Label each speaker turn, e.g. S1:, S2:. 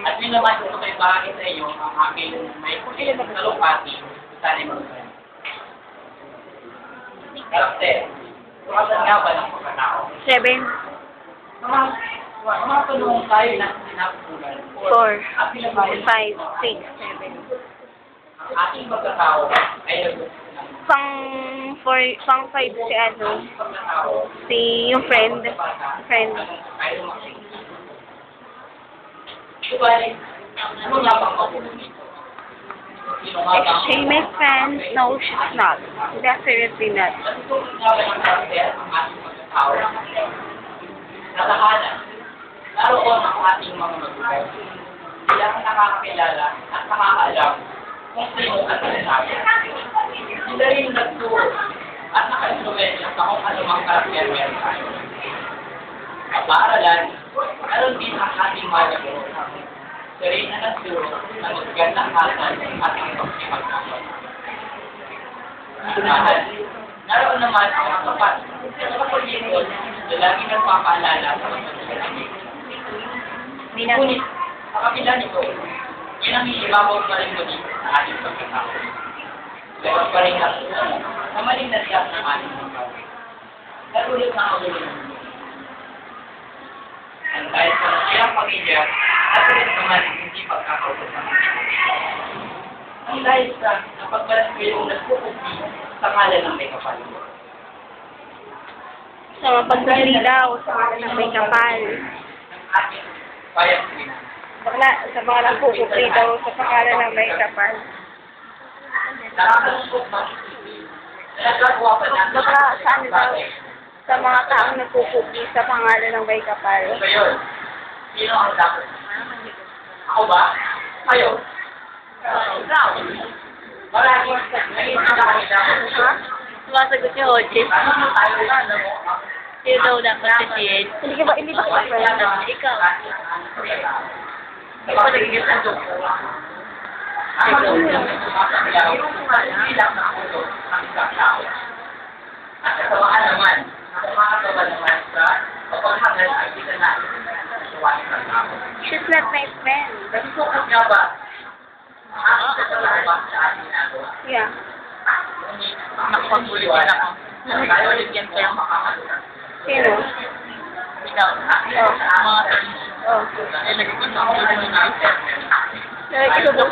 S1: At yun naman kung ito'y bahagi sa iyo, ang aking may kulit sa lupati, sana yung mga karakter. Tukasan nga ba ng pagkatao?
S2: 7.
S1: Mga tulong tayo na sinapunan.
S2: 4. 5. 6. 7.
S1: Ang ating pagkatao ay
S2: Pang 5 si ano,
S1: pagkatao
S2: si yung friend.
S1: ay lumaki. Subalit, ano nga bang mapuno nito? Sino nga bang
S2: She makes friends. No, she's not. Definitely not.
S1: natutulog nga ba ng karakter ang ating pagkatao? Natahanan, naroon ang ating mga magulang. Sila ang nakakakilala at nakakaalam kung sino ang sinasabi. Sila rin nagturo at naka-influensya sa kung anumang karakter meron tayo. Sa paaralan, meron din ang ating mga guro. Sila rin ang nagturo ng magagandang hasan at ang pagkipagkakot. Sunahan, naroon naman ang mga kapat sa kapag-ikot na lagi nagpapaalala sa mga namin. Ngunit, sa kapila nito, yan ang iibabaw pa rin muli sa ating pagkatao. Meron pa rin nasusunod na maling nasiyak ng ating pagkatao. Nagulot na ang ulo ng mundo. Ang dahil sa nasirang pamilya, at ulit naman hindi pagkakausap ng pamilya. Ang dahil sa napagbalas ko yung nagpupupi sa ngalan ng may kapal.
S2: Sa mapagdali daw, sa mga may kapal.
S1: Ng ating bayang Pilipinas.
S2: Sa mga nagpupukli daw sa pangalan ng may kapal.
S1: Nakakalungkot ba? Nagagawa pa na.
S2: Baka saan daw? Sa mga taong nagpupukli sa pangalan ng may kapal.
S1: So yun, sino ang dapat? Ako ba? Kayo? Ikaw? Marami. Naging ang dapat dapat.
S2: Ha? Sumasagot niya, Ochi.
S1: Ano na tayo na, alam mo?
S2: Sino daw dapat si Jen? Hindi ba friend? Ikaw.
S1: Ikaw nagiging ang dugo. Ang matulong bilang na ulo ng isang tao. At kasamaan naman, ang makatawa naman sa pagpanghangal ay kita natin sa suwain ng tao.
S2: She's not my friend.
S1: Nagsusukot nga ba? Ang kasalaan ba sa ating ginagawa?
S2: Yeah.
S1: Ngunit, nakapagbuliwan ako. Tayo ulit yan kayo makakalunan.
S2: Sino?
S1: Ikaw, sa mga
S2: Oh.
S1: ay nagkikita ko na ng
S2: Ikaw ba?